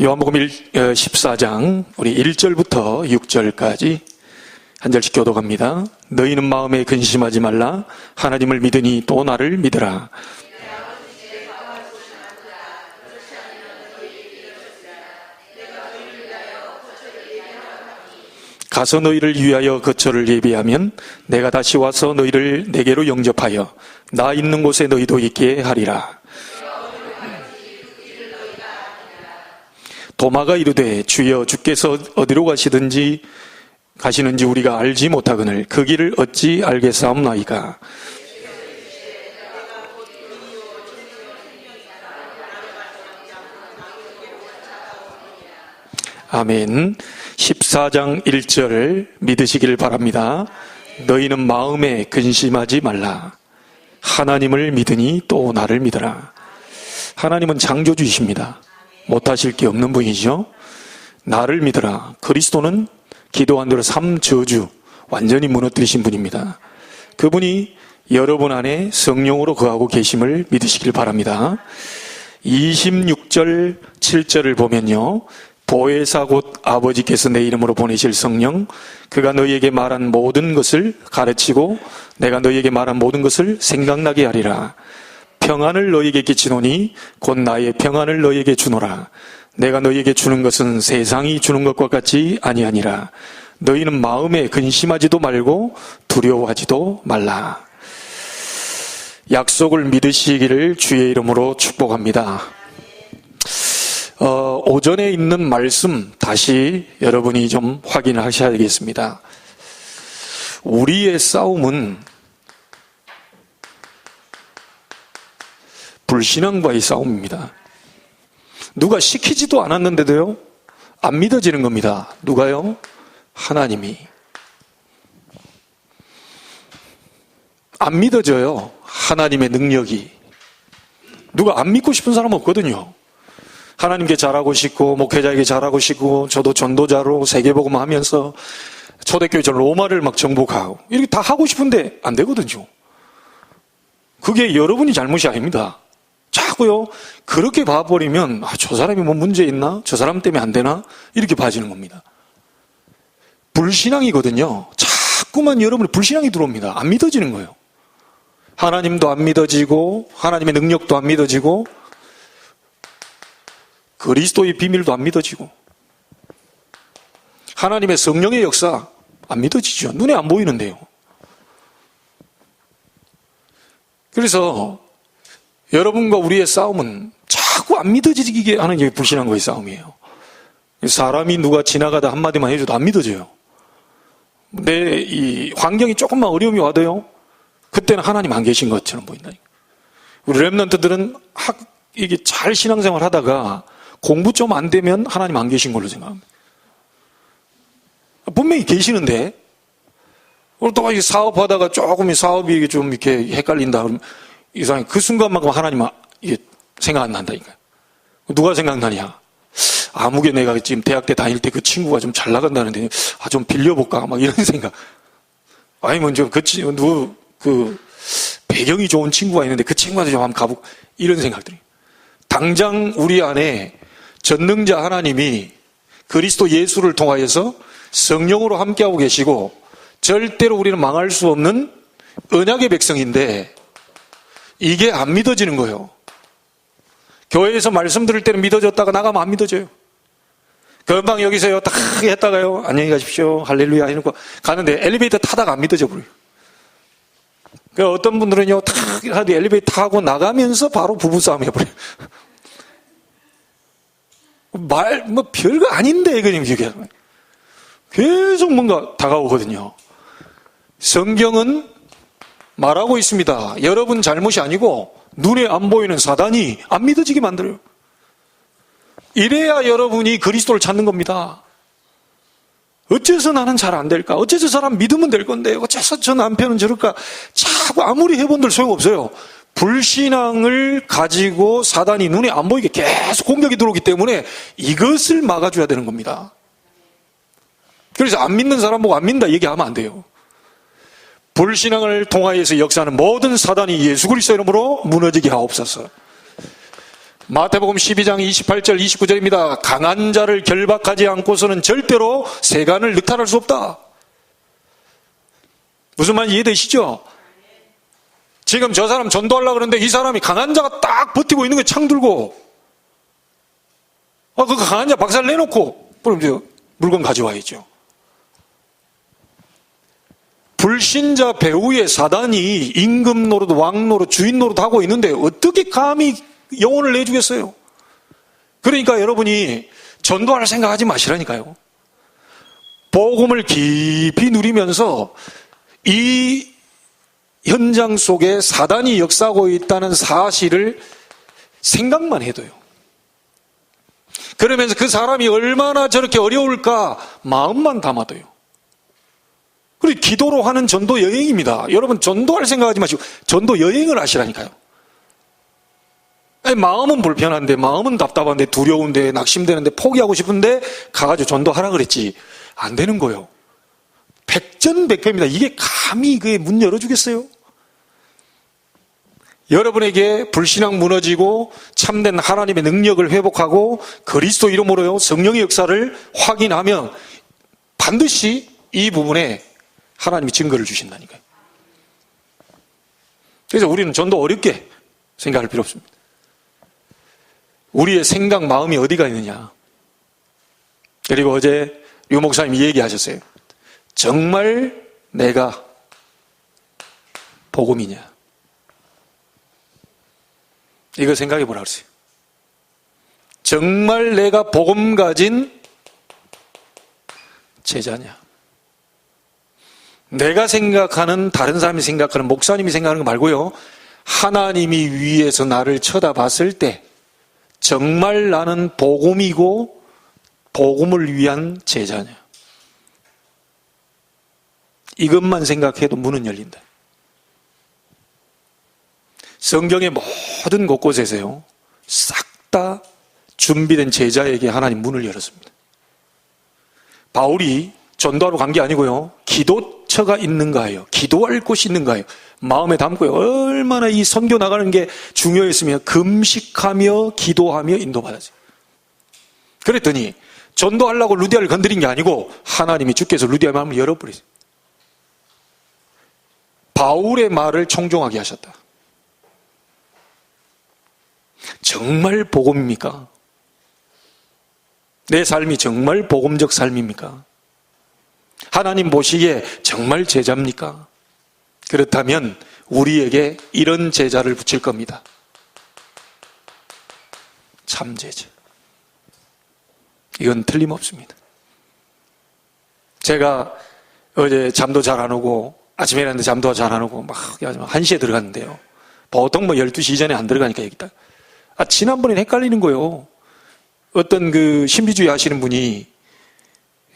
요한복음 14장 우리 1절부터 6절까지 한 절씩 교독합니다. 너희는 마음에 근심하지 말라. 하나님을 믿으니 또 나를 믿으라. 가서 너희를 위하여 거처를 예비하면 내가 다시 와서 너희를 내게로 영접하여 나 있는 곳에 너희도 있게 하리라. 도마가 이르되 주여 주께서 어디로 가시는지 우리가 알지 못하거늘 그 길을 어찌 알겠사옵나이까. 아멘. 14장 1절 믿으시길 바랍니다. 너희는 마음에 근심하지 말라. 하나님을 믿으니 또 나를 믿으라. 하나님은 창조주이십니다. 못하실 게 없는 분이죠. 나를 믿으라. 그리스도는 기도한 대로 3저주 완전히 무너뜨리신 분입니다. 그분이 여러분 안에 성령으로 거하고 계심을 믿으시길 바랍니다. 26절 7절을 보면요, 보혜사 곧 아버지께서 내 이름으로 보내실 성령, 그가 너희에게 말한 모든 것을 가르치고 내가 너희에게 말한 모든 것을 생각나게 하리라. 평안을 너희에게 끼치노니 곧 나의 평안을 너희에게 주노라. 내가 너희에게 주는 것은 세상이 주는 것과 같이 아니하니라. 너희는 마음에 근심하지도 말고 두려워하지도 말라. 약속을 믿으시기를 주의 이름으로 축복합니다. 오전에 있는 말씀 다시 여러분이 좀 확인하셔야 되겠습니다. 우리의 싸움은 불신앙과의 싸움입니다. 누가 시키지도 않았는데도요, 안 믿어지는 겁니다. 누가요? 하나님이. 안 믿어져요. 하나님의 능력이. 누가 안 믿고 싶은 사람 없거든요. 하나님께 잘하고 싶고 목회자에게 잘하고 싶고 저도 전도자로 세계복음 하면서 초대교회 전 로마를 막 정복하고 이렇게 다 하고 싶은데 안 되거든요. 그게 여러분이 잘못이 아닙니다. 자꾸요 그렇게 봐버리면 저 사람이 뭐 문제 있나? 저 사람 때문에 안 되나? 이렇게 봐지는 겁니다. 불신앙이거든요. 자꾸만 여러분이 불신앙이 들어옵니다. 안 믿어지는 거예요. 하나님도 안 믿어지고 하나님의 능력도 안 믿어지고 그리스도의 비밀도 안 믿어지고 하나님의 성령의 역사 안 믿어지죠. 눈에 안 보이는데요. 그래서 여러분과 우리의 싸움은 자꾸 안 믿어지게 하는 게 불신앙과의 싸움이에요. 사람이 누가 지나가다 한마디만 해줘도 안 믿어져요. 내 이 환경이 조금만 어려움이 와도요, 그때는 하나님 안 계신 것처럼 보인다니까. 우리 렘넌트들은 이게 잘 신앙생활 하다가 공부 좀 안 되면 하나님 안 계신 걸로 생각합니다. 분명히 계시는데, 또 사업하다가 조금 사업이 좀 이렇게 헷갈린다 그러면 이상하게 그 순간만큼 하나님 이게 생각 안 난다니까요. 누가 생각나냐? 아무개 내가 지금 대학 때 다닐 때 그 친구가 좀 잘 나간다는데 좀 빌려볼까? 막 이런 생각. 아니면 좀 그 배경이 좋은 친구가 있는데 그 친구한테 좀 한번 가보고 이런 생각들이. 당장 우리 안에 전능자 하나님이 그리스도 예수를 통하여서 성령으로 함께하고 계시고 절대로 우리는 망할 수 없는 언약의 백성인데 이게 안 믿어지는 거예요. 교회에서 말씀 들을 때는 믿어졌다가 나가면 안 믿어져요. 금방 여기서요 딱 했다가요 안녕히 가십시오 할렐루야 해놓고 가는데 엘리베이터 타다가 안 믿어져 버려요. 그러니까 어떤 분들은요 탁 하도 엘리베이터 타고 나가면서 바로 부부싸움 해버려요. 별거 아닌데 그냥 이게 계속 뭔가 다가오거든요. 성경은 말하고 있습니다. 여러분 잘못이 아니고 눈에 안 보이는 사단이 안 믿어지게 만들어요. 이래야 여러분이 그리스도를 찾는 겁니다. 어째서 나는 잘 안 될까? 어째서 사람 믿으면 될 건데 어째서 저 남편은 저럴까? 자꾸 아무리 해본들 소용없어요. 불신앙을 가지고 사단이 눈에 안 보이게 계속 공격이 들어오기 때문에 이것을 막아줘야 되는 겁니다. 그래서 안 믿는 사람 보고 안 믿는다 얘기하면 안 돼요. 불신앙을 통하여서 역사하는 모든 사단이 예수 그리스도 이름으로 무너지게 하옵소서. 마태복음 12장 28절 29절입니다. 강한 자를 결박하지 않고서는 절대로 세간을 늑탈할 수 없다. 무슨 말인지 이해되시죠? 지금 저 사람 전도하려고 그러는데 이 사람이 강한 자가 딱 버티고 있는 거예요. 창 들고. 그 강한 자 박살 내놓고 그럼 이제 물건 가져와야죠. 불신자 배후에 사단이 임금 노릇, 왕 노릇, 주인 노릇 하고 있는데 어떻게 감히 영혼을 내주겠어요? 그러니까 여러분이 전도할 생각하지 마시라니까요. 복음을 깊이 누리면서 이 현장 속에 사단이 역사하고 있다는 사실을 생각만 해도요. 그러면서 그 사람이 얼마나 저렇게 어려울까 마음만 담아도요. 그리고 기도로 하는 전도 여행입니다. 여러분 전도할 생각하지 마시고 전도 여행을 하시라니까요. 아니, 마음은 불편한데, 마음은 답답한데, 두려운데, 낙심되는데, 포기하고 싶은데 가가지고 전도하라 그랬지. 안 되는 거예요. 백전백패입니다. 이게 감히 그게 문 열어주겠어요? 여러분에게 불신앙 무너지고 참된 하나님의 능력을 회복하고 그리스도 이름으로요 성령의 역사를 확인하면 반드시 이 부분에 하나님이 증거를 주신다니까요. 그래서 우리는 전도 어렵게 생각할 필요 없습니다. 우리의 생각, 마음이 어디가 있느냐. 그리고 어제 류 목사님이 얘기하셨어요. 정말 내가 복음이냐. 이거 생각해 보라 그랬어요. 정말 내가 복음 가진 제자냐. 내가 생각하는, 다른 사람이 생각하는, 목사님이 생각하는 거 말고요. 하나님이 위에서 나를 쳐다봤을 때 정말 나는 복음이고 복음을 위한 제자냐. 이것만 생각해도 문은 열린다. 성경의 모든 곳곳에서요, 싹 다 준비된 제자에게 하나님 문을 열었습니다. 바울이 전도하러 간 게 아니고요, 기도처가 있는가요? 기도할 곳이 있는가요? 마음에 담고요, 얼마나 이 선교 나가는 게 중요했으면 금식하며 기도하며 인도받았어요. 그랬더니 전도하려고 루디아를 건드린 게 아니고 하나님이 주께서 루디아의 마음을 열어버렸어요. 바울의 말을 청종하게 하셨다. 정말 복음입니까? 내 삶이 정말 복음적 삶입니까? 하나님 보시기에 정말 제자입니까? 그렇다면 우리에게 이런 제자를 붙일 겁니다. 참 제자. 이건 틀림없습니다. 제가 어제 잠도 잘 안 오고 아침에 일어났는데 잠도 잘 안 오고 막 1시에 들어갔는데요. 보통 12시 이전에 안 들어가니까 여기다. 지난번엔 헷갈리는 거예요. 어떤 그 신비주의 하시는 분이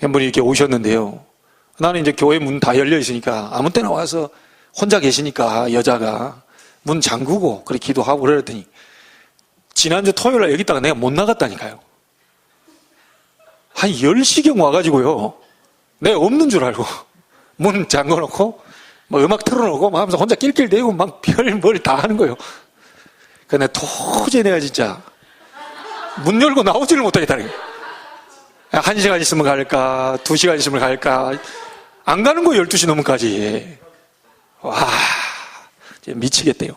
한 분이 이렇게 오셨는데요. 나는 이제 교회 문 다 열려 있으니까 아무 때나 와서 혼자 계시니까 여자가 문 잠그고 그렇게 기도하고 그랬더니 지난주 토요일에 여기 있다가 내가 못 나갔다니까요. 한 10시경 와가지고요. 내가 없는 줄 알고 문 잠궈놓고 막 음악 틀어놓고 막 하면서 혼자 낄낄대고 막 별뭘 다 하는 거예요. 근데 도저히 내가 진짜 문 열고 나오지를 못하겠다는 거예요. 1시간 있으면 갈까 2시간 있으면 갈까 안 가는 거예요. 12시 넘은까지. 와 미치겠대요.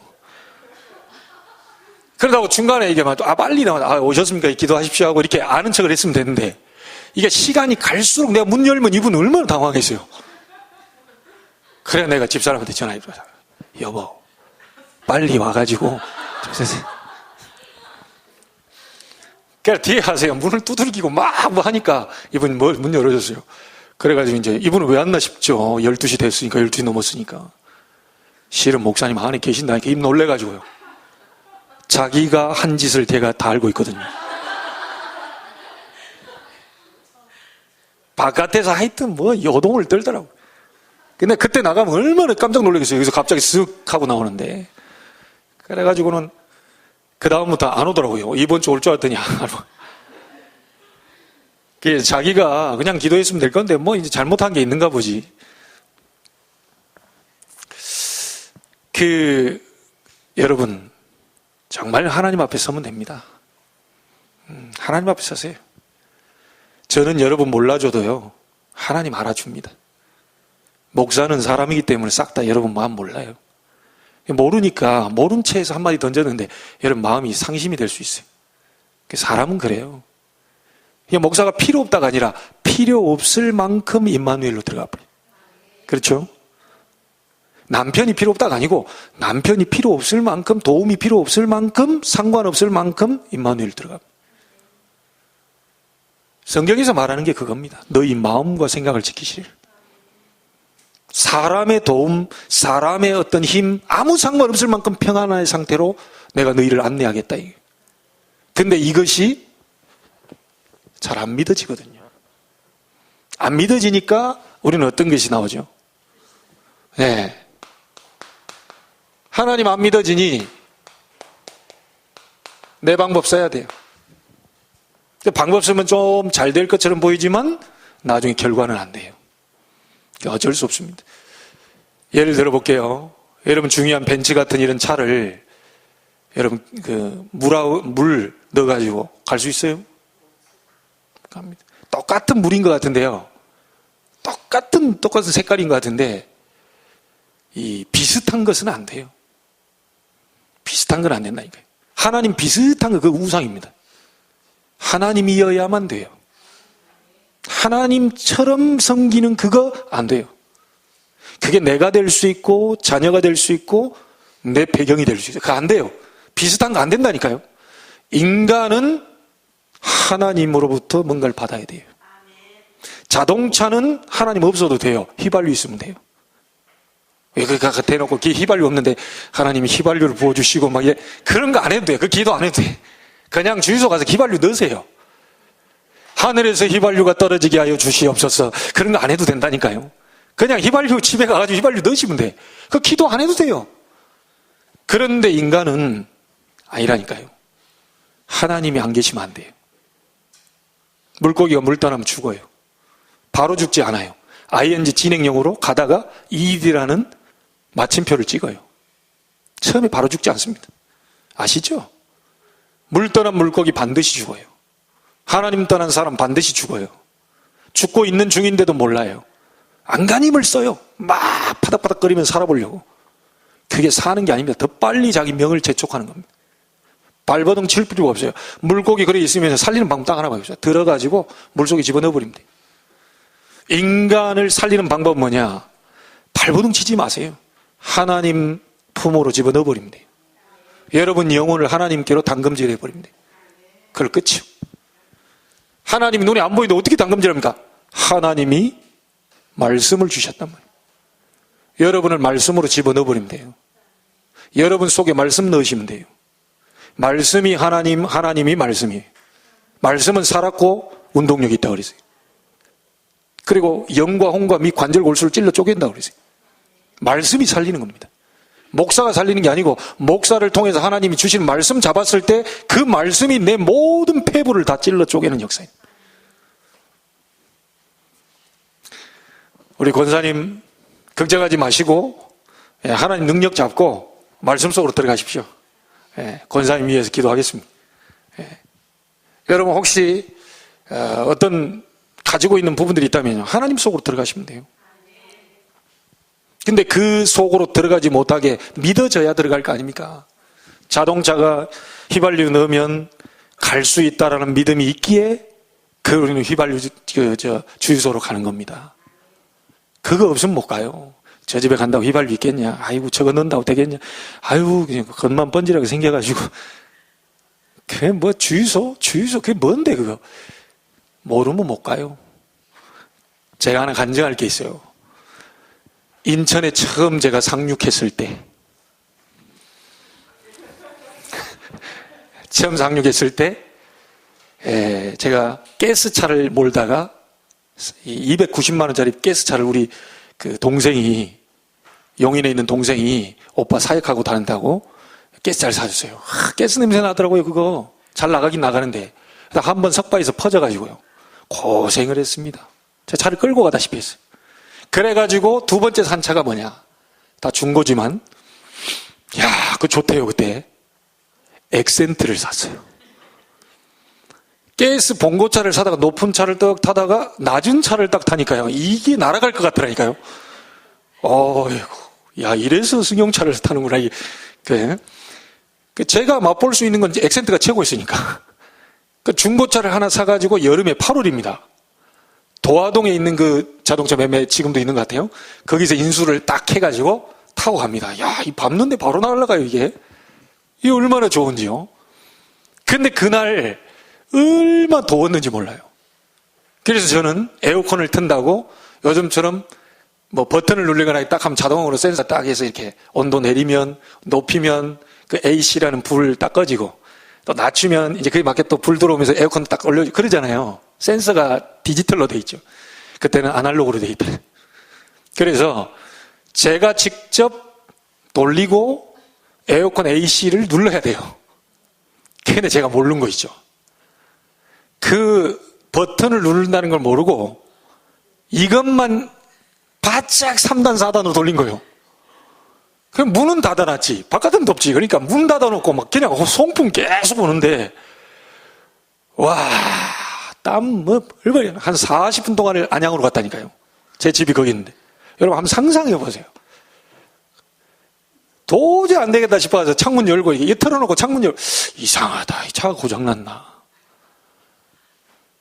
그러다가 중간에 이게 막 빨리 나와 오셨습니까? 기도하십시오 하고 이렇게 아는 척을 했으면 되는데 이게 시간이 갈수록 내가 문 열면 이분 얼마나 당황했어요. 그래 내가 집사람한테 전화해서 여보 빨리 와가지고 그러니까 뒤에 하세요. 문을 두들기고 막 뭐 하니까 이분이 문 열어줬어요. 그래가지고 이제 이분은 왜 왔나 싶죠. 12시 됐으니까 12시 넘었으니까 실은 목사님 안에 계신다니까 입 놀래가지고요. 자기가 한 짓을 제가 다 알고 있거든요. 바깥에서 하여튼 뭐 요동을 떨더라고요. 근데 그때 나가면 얼마나 깜짝 놀라겠어요. 여기서 갑자기 쓱 하고 나오는데. 그래가지고는 그 다음부터 안 오더라고요. 이번 주 올 줄 알았더니 안 와. 자기가 그냥 기도했으면 될 건데 뭐 이제 잘못한 게 있는가 보지. 여러분 정말 하나님 앞에 서면 됩니다. 하나님 앞에 서세요. 저는 여러분 몰라줘도요, 하나님 알아줍니다. 목사는 사람이기 때문에 싹 다 여러분 마음 몰라요. 모르니까 모른 채에서 한마디 던졌는데 여러분 마음이 상심이 될 수 있어요. 사람은 그래요. 목사가 필요 없다가 아니라 필요 없을 만큼 임마누엘로 들어가 버려요. 그렇죠? 남편이 필요 없다가 아니고 남편이 필요 없을 만큼, 도움이 필요 없을 만큼, 상관없을 만큼 임마누엘 들어가 버려요. 성경에서 말하는 게 그겁니다. 너희 마음과 생각을 지키시리라. 사람의 도움, 사람의 어떤 힘, 아무 상관없을 만큼 평안한 상태로 내가 너희를 안내하겠다. 근데 이것이 잘 안 믿어지거든요. 안 믿어지니까 우리는 어떤 것이 나오죠? 네. 하나님 안 믿어지니 내 방법 써야 돼요. 방법 쓰면 좀 잘 될 것처럼 보이지만 나중에 결과는 안 돼요. 어쩔 수 없습니다. 예를 들어 볼게요. 여러분 중요한 벤츠 같은 이런 차를 여러분 물 넣어가지고 갈 수 있어요? 갑니다. 똑같은 물인 것 같은데요. 똑같은 색깔인 것 같은데 이 비슷한 것은 안 돼요. 비슷한 건 안 된다니까요. 하나님 비슷한 거 그 우상입니다. 하나님이어야만 돼요. 하나님처럼 섬기는 그거 안 돼요. 그게 내가 될 수 있고 자녀가 될 수 있고 내 배경이 될 수 있어요. 그거 안 돼요. 비슷한 거 안 된다니까요. 인간은 하나님으로부터 뭔가를 받아야 돼요. 자동차는 하나님 없어도 돼요. 휘발유 있으면 돼요. 왜 그거 대놓고 휘발유 없는데 하나님이 휘발유를 부어주시고 막 그런 거 안 해도 돼요. 그 기도 안 해도 돼. 그냥 주유소 가서 휘발유 넣으세요. 하늘에서 휘발유가 떨어지게 하여 주시옵소서. 그런 거 안 해도 된다니까요. 그냥 휘발유 집에 가가지고 휘발유 넣으시면 돼. 그 기도 안 해도 돼요. 그런데 인간은 아니라니까요. 하나님이 안 계시면 안 돼요. 물고기가 물 떠나면 죽어요. 바로 죽지 않아요. ing 진행형으로 가다가 ED라는 마침표를 찍어요. 처음에 바로 죽지 않습니다. 아시죠? 물 떠난 물고기 반드시 죽어요. 하나님 떠난 사람 반드시 죽어요. 죽고 있는 중인데도 몰라요. 안간힘을 써요. 막 파닥파닥거리면서 살아보려고. 그게 사는 게 아닙니다. 더 빨리 자기 명을 재촉하는 겁니다. 발버둥 칠 필요가 없어요. 물고기 그래 있으면 살리는 방법 딱 하나 봐요. 들어가지고 물속에 집어넣어버리면 돼요. 인간을 살리는 방법은 뭐냐? 발버둥 치지 마세요. 하나님 품으로 집어넣어버리면 돼요. 여러분 영혼을 하나님께로 담금질해버리면 돼요. 그걸 끝이요. 하나님이 눈에 안 보이는데 어떻게 담금질합니까? 하나님이 말씀을 주셨단 말이에요. 여러분을 말씀으로 집어넣어버리면 돼요. 여러분 속에 말씀 넣으시면 돼요. 말씀이 하나님, 하나님이 말씀이에요. 말씀은 살았고 운동력이 있다고 그랬어요. 그리고 영과 홍과 미 관절 골수를 찔러 쪼갠다고 그랬어요. 말씀이 살리는 겁니다. 목사가 살리는 게 아니고 목사를 통해서 하나님이 주신 말씀 잡았을 때 그 말씀이 내 모든 폐부를 다 찔러 쪼개는 역사입니다. 우리 권사님 걱정하지 마시고 하나님 능력 잡고 말씀 속으로 들어가십시오. 권사님 위해서 기도하겠습니다. 여러분 혹시 어떤 가지고 있는 부분들이 있다면 하나님 속으로 들어가시면 돼요. 근데 그 속으로 들어가지 못하게 믿어져야 들어갈 거 아닙니까? 자동차가 휘발유 넣으면 갈 수 있다라는 믿음이 있기에 우리는 휘발유 주유소로 가는 겁니다. 그거 없으면 못 가요. 저 집에 간다고 휘발유 있겠냐? 아이고 저거 넣는다고 되겠냐? 아이고 그냥 겉만 번지르게 생겨가지고 그게 뭐 주유소 그게 뭔데 그거? 모르면 못 가요. 제가 하나 간증할 게 있어요. 인천에 처음 제가 상륙했을 때 제가 가스차를 몰다가 290만 원짜리 가스차를 우리 그 동생이 용인에 있는 동생이 오빠 사역하고 다닌다고 가스차를 사줬어요. 가스 냄새 나더라고요. 그거 잘 나가긴 나가는데 한 번 석바에서 퍼져가지고요. 고생을 했습니다. 제 차를 끌고 가다시피 했어요. 그래가지고 두 번째 산 차가 뭐냐? 다 중고지만 그거 좋대요. 그때 엑센트를 샀어요. 가스 봉고차를 사다가 높은 차를 떡 타다가 낮은 차를 딱 타니까요. 이게 날아갈 것 같더라니까요. 어이구, 야, 이래서 승용차를 타는구나. 그래. 제가 맛볼 수 있는 건 액센트가 최고였으니까. 그 중고차를 하나 사가지고 여름에 8월입니다. 도화동에 있는 그 자동차 매매 지금도 있는 것 같아요. 거기서 인수를 딱 해가지고 타고 갑니다. 야, 이 밟는데 바로 날아가요, 이게. 이게 얼마나 좋은지요. 근데 그날 얼마나 더웠는지 몰라요. 그래서 저는 에어컨을 튼다고 요즘처럼 뭐 버튼을 누르거나 딱 하면 자동으로 센서 딱 해서 이렇게 온도 내리면, 높이면 그 AC라는 불 딱 꺼지고 또 낮추면 이제 그에 맞게 또 불 들어오면서 에어컨 딱 올려 그러잖아요. 센서가 디지털로 돼 있죠. 그때는 아날로그로 돼 있다. 그래서 제가 직접 돌리고 에어컨 AC를 눌러야 돼요. 근데 제가 모르는 거 있죠. 그 버튼을 누른다는 걸 모르고 이것만 바짝 3단 4단으로 돌린 거예요. 그럼 문은 닫아놨지. 바깥은 덥지. 그러니까 문 닫아놓고 막 그냥 송풍 계속 오는데, 와, 땀 얼마나 한 40분 동안을 안양으로 갔다니까요. 제 집이 거기 있는데. 여러분 한번 상상해 보세요. 도저히 안 되겠다 싶어서 창문 열고 이게 털어놓고 창문 열고 이상하다. 이 차가 고장났나.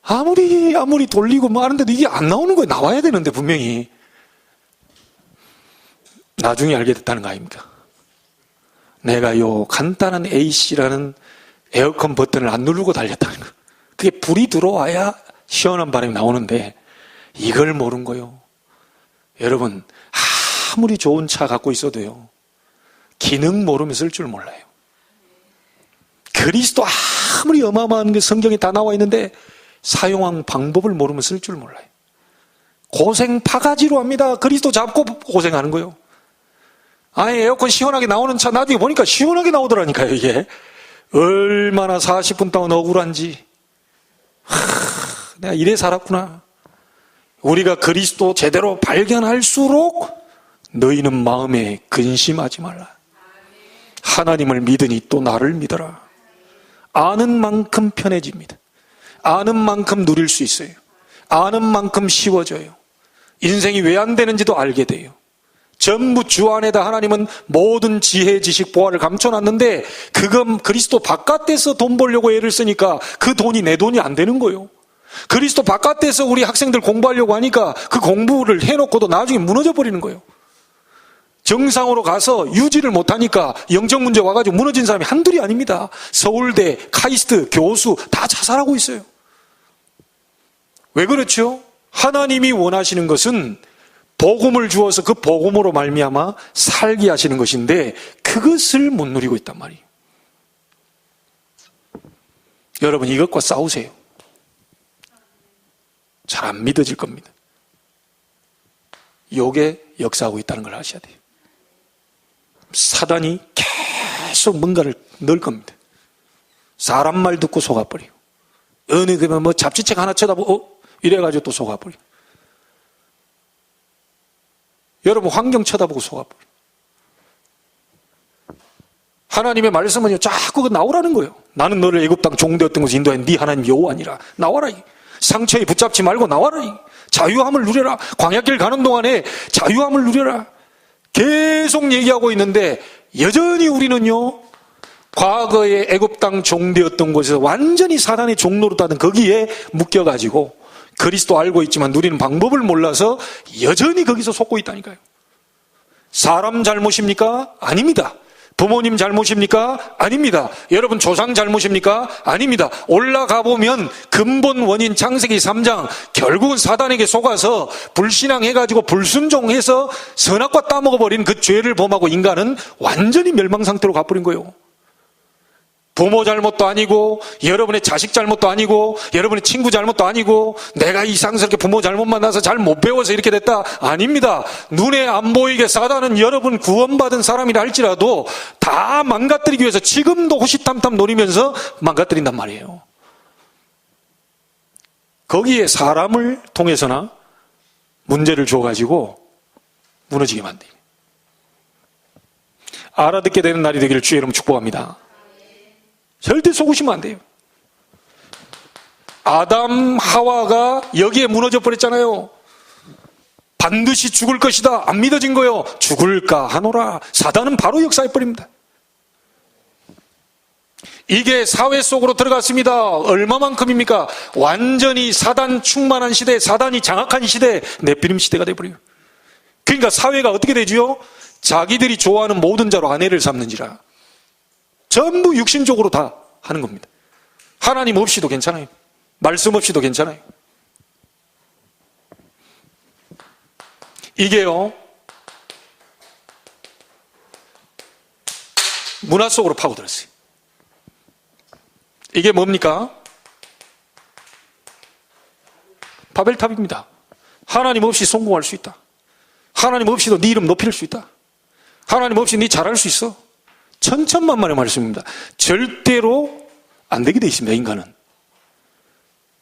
아무리 돌리고 뭐 하는데도 이게 안 나오는 거예요. 나와야 되는데 분명히. 나중에 알게 됐다는 거 아닙니까? 내가 요 간단한 AC라는 에어컨 버튼을 안 누르고 달렸다는 거. 그게 불이 들어와야 시원한 바람이 나오는데 이걸 모르는 거요. 여러분 아무리 좋은 차 갖고 있어도요. 기능 모르면 쓸 줄 몰라요. 그리스도 아무리 어마어마한 게 성경에 다 나와 있는데 사용한 방법을 모르면 쓸 줄 몰라요. 고생 파가지로 합니다. 그리스도 잡고 고생하는 거예요. 아예 에어컨 시원하게 나오는 차 나중에 보니까 시원하게 나오더라니까요. 이게 얼마나 40분 동안 억울한지. 내가 이래 살았구나. 우리가 그리스도 제대로 발견할수록 너희는 마음에 근심하지 말라. 하나님을 믿으니 또 나를 믿어라. 아는 만큼 편해집니다. 아는 만큼 누릴 수 있어요. 아는 만큼 쉬워져요. 인생이 왜 안 되는지도 알게 돼요. 전부 주 안에다 하나님은 모든 지혜, 지식, 보화를 감춰놨는데 그건 그리스도 바깥에서 돈 벌려고 애를 쓰니까 그 돈이 내 돈이 안 되는 거예요. 그리스도 바깥에서 우리 학생들 공부하려고 하니까 그 공부를 해놓고도 나중에 무너져 버리는 거예요. 정상으로 가서 유지를 못하니까 영적 문제 와가지고 무너진 사람이 한둘이 아닙니다. 서울대, 카이스트, 교수 다 자살하고 있어요. 왜 그렇죠? 하나님이 원하시는 것은 복음을 주어서 그 복음으로 말미암아 살게 하시는 것인데 그것을 못 누리고 있단 말이에요. 여러분 이것과 싸우세요. 잘 안 믿어질 겁니다. 요게 역사하고 있다는 걸 아셔야 돼요. 사단이 계속 뭔가를 넣을 겁니다. 사람 말 듣고 속아버리고 어느 그러면 뭐 잡지책 하나 쳐다보고 이래가지고 또 속아버리고 여러분 환경 쳐다보고 속아버려. 하나님의 말씀은요 자꾸 나오라는 거예요. 나는 너를 애굽 땅 종되었던 곳에 인도한 네 하나님 여호와니라. 나와라. 상처에 붙잡지 말고 나와라. 자유함을 누려라. 광야길 가는 동안에 자유함을 누려라. 계속 얘기하고 있는데 여전히 우리는요 과거에 애굽 땅 종되었던 곳에서 완전히 사단의 종노릇하던 거기에 묶여가지고 그리스도 알고 있지만 누리는 방법을 몰라서 여전히 거기서 속고 있다니까요. 사람 잘못입니까? 아닙니다. 부모님 잘못입니까? 아닙니다. 여러분 조상 잘못입니까? 아닙니다. 올라가 보면 근본 원인 창세기 3장 결국은 사단에게 속아서 불신앙해가지고 불순종해서 선악과 따먹어버린 그 죄를 범하고 인간은 완전히 멸망 상태로 가버린 거예요. 부모 잘못도 아니고 여러분의 자식 잘못도 아니고 여러분의 친구 잘못도 아니고 내가 이상스럽게 부모 잘못 만나서 잘 못 배워서 이렇게 됐다. 아닙니다. 눈에 안 보이게 사단은 여러분 구원받은 사람이라 할지라도 다 망가뜨리기 위해서 지금도 호시탐탐 노리면서 망가뜨린단 말이에요. 거기에 사람을 통해서나 문제를 줘가지고 무너지게 만듭니다. 알아듣게 되는 날이 되기를 주의 이름으로 축복합니다. 절대 속으시면 안 돼요. 아담, 하와가 여기에 무너져 버렸잖아요. 반드시 죽을 것이다. 안 믿어진 거요. 죽을까 하노라. 사단은 바로 역사해버립니다. 이게 사회 속으로 들어갔습니다. 얼마만큼입니까? 완전히 사단 충만한 시대, 사단이 장악한 시대, 네피림 시대가 돼버려요. 그러니까 사회가 어떻게 되지요? 자기들이 좋아하는 모든 자로 아내를 삼는지라. 전부 육신적으로 다 하는 겁니다. 하나님 없이도 괜찮아요. 말씀 없이도 괜찮아요. 이게요, 문화 속으로 파고들었어요. 이게 뭡니까? 바벨탑입니다. 하나님 없이 성공할 수 있다. 하나님 없이도 네 이름 높일 수 있다. 하나님 없이 네 잘할 수 있어. 천천만만의 말씀입니다. 절대로 안 되게 돼 있습니다. 인간은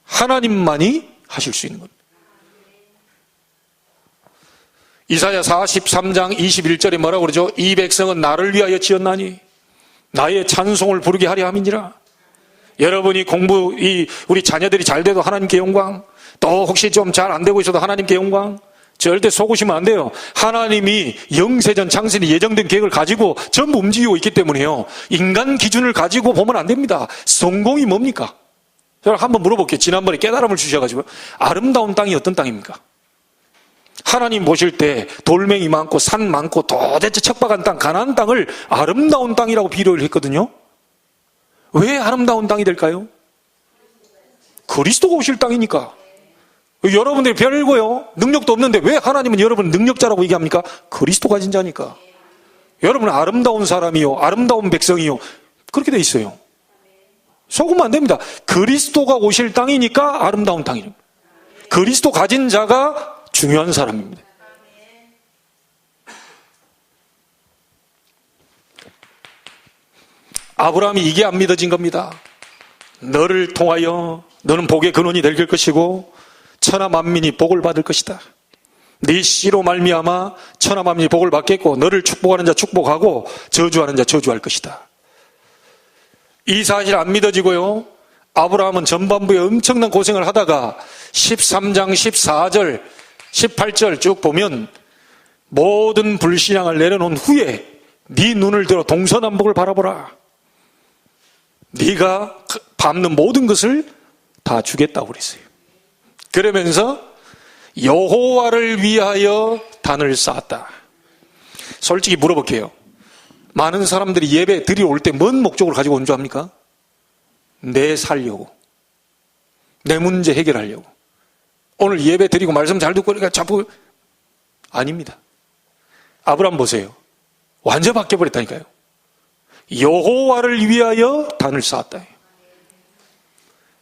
하나님만이 하실 수 있는 겁니다. 이사야 43장 21절에 뭐라고 그러죠? 이 백성은 나를 위하여 지었나니 나의 찬송을 부르게 하려 함이니라. 여러분이 우리 자녀들이 잘 돼도 하나님께 영광, 또 혹시 좀 잘 안 되고 있어도 하나님께 영광. 절대 속으시면 안 돼요. 하나님이 영세전 창세전에 예정된 계획을 가지고 전부 움직이고 있기 때문에요. 인간 기준을 가지고 보면 안 됩니다. 성공이 뭡니까? 제가 한번 물어볼게요. 지난번에 깨달음을 주셔가지고 아름다운 땅이 어떤 땅입니까? 하나님 보실 때 돌멩이 많고 산 많고 도대체 척박한 땅, 가나안 땅을 아름다운 땅이라고 비료를 했거든요. 왜 아름다운 땅이 될까요? 그리스도가 오실 땅이니까. 여러분들이 별거요, 능력도 없는데 왜 하나님은 여러분을 능력자라고 얘기합니까? 그리스도 가진 자니까. 여러분은 아름다운 사람이요, 아름다운 백성이요, 그렇게 돼 있어요. 속으면 안 됩니다. 그리스도가 오실 땅이니까 아름다운 땅이에요. 그리스도 가진 자가 중요한 사람입니다. 아브라함이 이게 안 믿어진 겁니다. 너를 통하여 너는 복의 근원이 될 것이고 천하 만민이 복을 받을 것이다. 네 씨로 말미암아 천하 만민이 복을 받겠고 너를 축복하는 자 축복하고 저주하는 자 저주할 것이다. 이 사실 안 믿어지고요, 아브라함은 전반부에 엄청난 고생을 하다가 13장 14절 18절 쭉 보면 모든 불신앙을 내려놓은 후에 네 눈을 들어 동서남북을 바라보라. 네가 밟는 모든 것을 다 주겠다고 그랬어요. 그러면서 여호와를 위하여 단을 쌓았다. 솔직히 물어볼게요. 많은 사람들이 예배 드리러 올 때 뭔 목적으로 가지고 온 줄 압니까? 내 살려고, 내 문제 해결하려고. 오늘 예배 드리고 말씀 잘 듣고 그러니까 자꾸 아닙니다. 아브라함 보세요. 완전 바뀌어버렸다니까요. 여호와를 위하여 단을 쌓았다.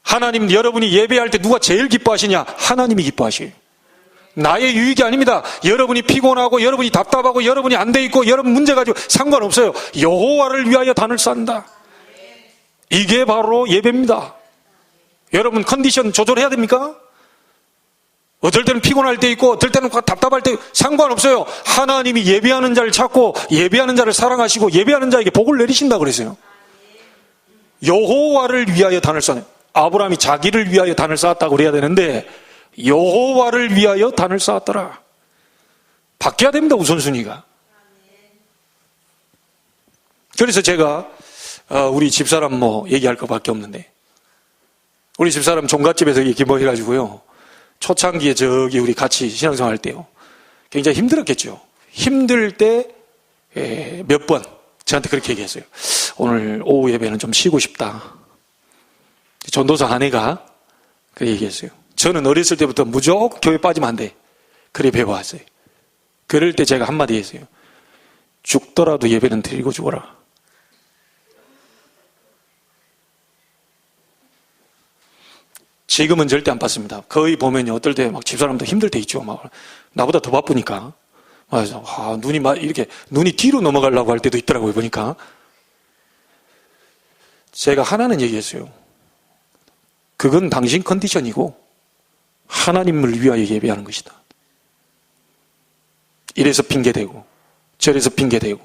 하나님, 여러분이 예배할 때 누가 제일 기뻐하시냐? 하나님이 기뻐하셔요. 나의 유익이 아닙니다. 여러분이 피곤하고 여러분이 답답하고 여러분이 안 돼 있고 여러분 문제 가지고 상관없어요. 여호와를 위하여 단을 쌓는다. 이게 바로 예배입니다. 여러분 컨디션 조절해야 됩니까? 어떨 때는 피곤할 때 있고 어떨 때는 답답할 때 상관없어요. 하나님이 예배하는 자를 찾고 예배하는 자를 사랑하시고 예배하는 자에게 복을 내리신다 그랬어요. 여호와를 위하여 단을 쌓네. 아브라함이 자기를 위하여 단을 쌓았다고 그래야 되는데 여호와를 위하여 단을 쌓았더라. 바뀌어야 됩니다, 우선순위가. 그래서 제가 우리 집사람 얘기할 것밖에 없는데, 우리 집사람 종갓집에서 기모해가지고요, 초창기에 저기 우리 같이 신앙생활 할 때요, 굉장히 힘들었겠죠. 힘들 때 몇 번 저한테 그렇게 얘기했어요. 오늘 오후 예배는 좀 쉬고 싶다. 전도사 아내가 그렇게 얘기했어요. 저는 어렸을 때부터 무조건 교회 빠지면 안 돼. 그래 배워왔어요. 그럴 때 제가 한마디 했어요. 죽더라도 예배는 드리고 죽어라. 지금은 절대 안 받습니다. 거의 보면요, 어떨 때 막 집사람도 힘들 때 있죠. 막 나보다 더 바쁘니까. 맞아. 눈이 막 이렇게 눈이 뒤로 넘어가려고 할 때도 있더라고요. 보니까. 제가 하나는 얘기했어요. 그건 당신 컨디션이고 하나님을 위하여 예배하는 것이다. 이래서 핑계대고 저래서 핑계대고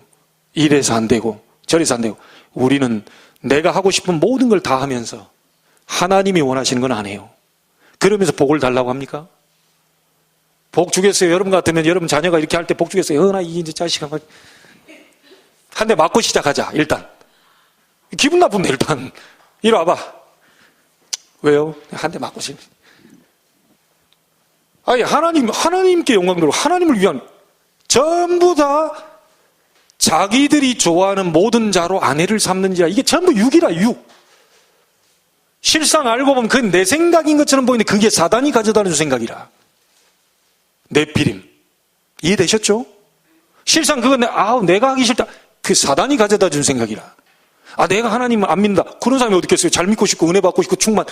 이래서 안 되고 저래서 안 되고, 우리는 내가 하고 싶은 모든 걸 다 하면서 하나님이 원하시는 건 아니에요. 그러면서 복을 달라고 합니까? 복 주겠어요. 여러분 같으면 여러분 자녀가 이렇게 할 때 복 주겠어요. 나 이 이제 자식아 한 대 맞고 시작하자. 일단 기분 나쁜데 일단 이리 와봐. 왜요? 한 대 맞고 싶. 아니 하나님께 영광 돌리고 하나님을 위한 전부 다 자기들이 좋아하는 모든 자로 아내를 삼는지라. 이게 전부 육이라 육. 실상 알고 보면 그건 내 생각인 것처럼 보이는데 그게 사단이 가져다 준 생각이라. 네피림. 이해되셨죠? 실상 그건 내가 하기 싫다. 그 사단이 가져다 준 생각이라. 내가 하나님을 안 믿는다. 그런 사람이 어디 있겠어요? 잘 믿고 싶고 은혜 받고 싶고 충만.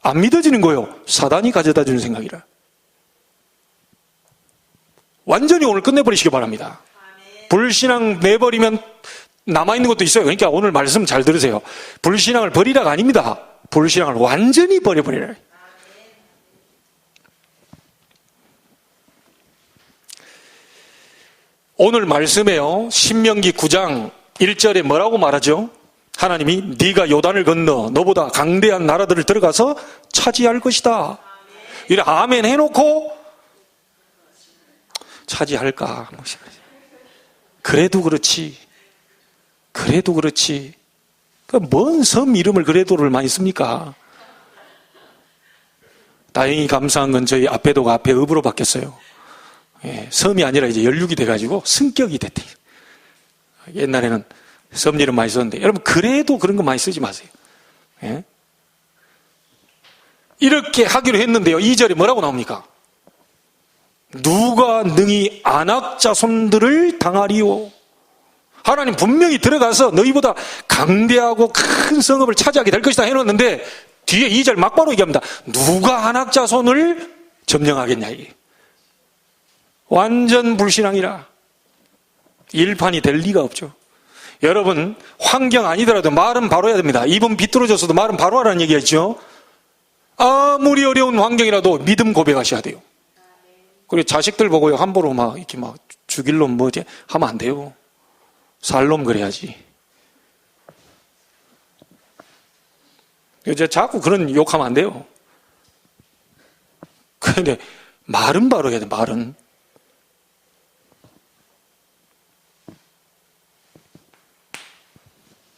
안 믿어지는 거예요. 사단이 가져다 준 생각이라. 완전히 오늘 끝내버리시기 바랍니다. 불신앙 내버리면 남아있는 것도 있어요. 그러니까 오늘 말씀 잘 들으세요. 불신앙을 버리라가 아닙니다. 불신앙을 완전히 버려버리라. 오늘 말씀에요. 신명기 9장 1절에 뭐라고 말하죠? 하나님이 네가 요단을 건너 너보다 강대한 나라들을 들어가서 차지할 것이다. 이래 아멘 해놓고 차지할까? 그래도 그렇지. 뭔 섬 이름을 그래도를 많이 씁니까? 다행히 감사한 건 저희 앞에도가 앞에 읍으로 바뀌었어요. 예, 섬이 아니라 이제 연륙이 돼가지고 승격이 됐대. 옛날에는 섬 이름 많이 썼는데 여러분 그래도 그런 거 많이 쓰지 마세요. 예? 이렇게 하기로 했는데요. 2절에 뭐라고 나옵니까? 누가 능히 안악 자손들을 당하리요. 하나님 분명히 들어가서 너희보다 강대하고 큰 성읍을 차지하게 될 것이다 해놓았는데 뒤에 2절 막바로 얘기합니다. 누가 안악 자손을 점령하겠냐. 이게. 완전 불신앙이라. 일판이 될 리가 없죠. 여러분 환경 아니더라도 말은 바로 해야 됩니다. 입은 비뚤어졌어도 말은 바로 하라는 얘기였죠. 아무리 어려운 환경이라도 믿음 고백하셔야 돼요. 그리고 자식들 보고요 함부로 막 이렇게 막 죽일 놈 뭐지 하면 안 돼요. 살 놈 그래야지. 이제 자꾸 그런 욕하면 안 돼요. 그런데 말은 바로 해야 돼. 말은.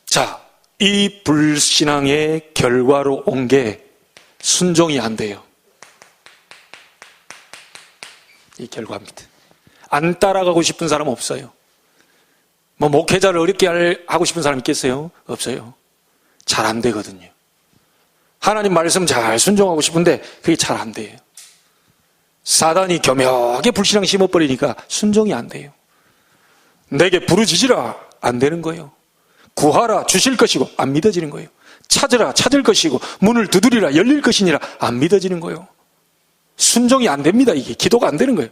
자, 이 불신앙의 결과로 온 게 순종이 안 돼요. 이 결과입니다. 안 따라가고 싶은 사람 없어요. 목회자를 어렵게 하고 싶은 사람 있겠어요? 없어요. 잘 안 되거든요. 하나님 말씀 잘 순종하고 싶은데 그게 잘 안 돼요. 사단이 교묘하게 불신앙 심어버리니까 순종이 안 돼요. 내게 부르짖으라 안 되는 거예요. 구하라 주실 것이고 안 믿어지는 거예요. 찾으라 찾을 것이고 문을 두드리라 열릴 것이니라 안 믿어지는 거예요. 순종이 안 됩니다. 이게 기도가 안 되는 거예요.